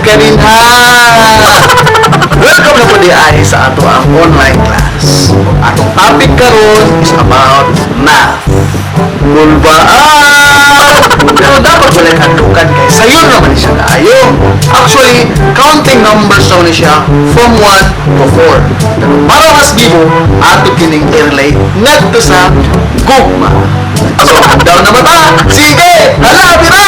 ka rin ha. Welcome na po di ay sa ato ang online class. Atong topic karon is about math. Mulbaan! Pero dapat wala kandukan kay sayo naman siya kaayo. Actually, counting numbers daw ni siya from 1 to 4. Pero para mas gibo, ato kining i-relate ngadto sa gugma. So, down na mata! Sige! Hala, bira!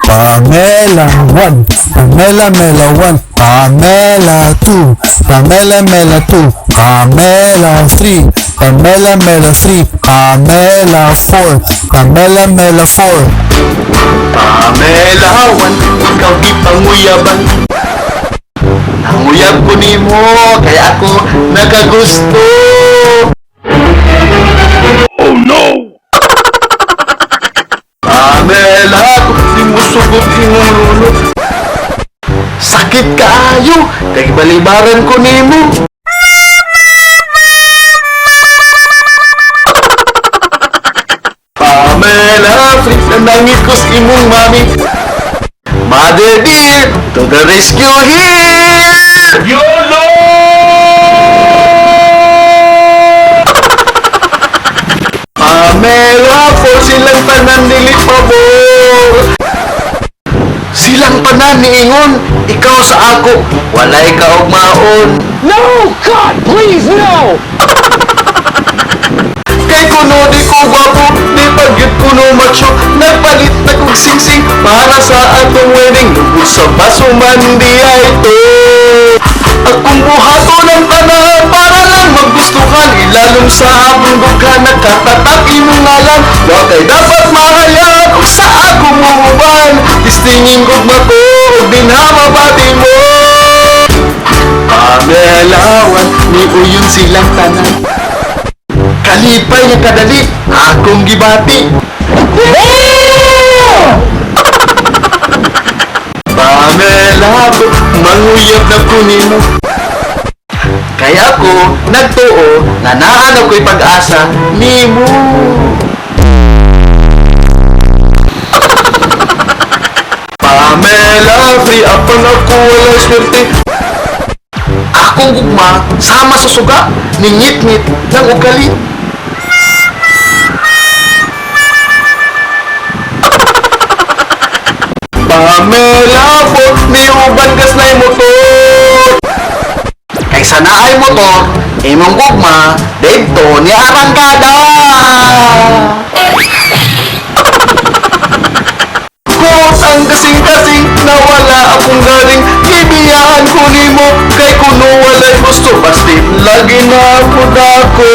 Pamela 1, Pamela Mela 1, Pamela 2, Pamela Mela 2, Pamela 3, Pamela Mela 3, Pamela 4, Pamela Mela 4. Pamela 1, ikaw di panguyaban. Nanguyab ko nimo, kaya ako nakagusto. Oh no! Pamela, di mo sugod imong lulo. Sakit kaayo, kay balibaran ko nimo. Pamela, freak na nangit ko sa imong mami. Mother dear, to the rescue here! YOLO! Pamela, for silang tanan dili pabor. Silang tanan niingon, ikaw sa ako, walay kaugmaon. No! God, please, no! Kay kuno di ko gwapo, di pagyud kuno macho, nagpalit na kong singsing para sa atong wedding. Lubos sa baso man di ay ito. Akong buhato ng tanan para lang maggustuhan, ilalong sa abong dughan nakatatak imong ngalan. Wa kay dapat mahayan o sa akong umuban, istingin gugma ko ug dinhamabati mo. Pamelawan ni uyon silang tanan. Kalipay nga kadali, akong gibati. Pamela, manguyab na ko nimo. Kaya ako, nagtuo, na naano ko'y pag-asa, nimo. Pamela, free up ang ako, walang swerte. Akong gugma, sama sa suga, ningit-ngit ng ugali. Pamela, pot ni uban gas na yung motor. Kaysa na ay motor, imong gugma, dito ni arangkada. Kung ang kasing-kasing na wala akong galing, ibiyahan ko nimo, kay kuno walay gusto, basti lagi na ako dako.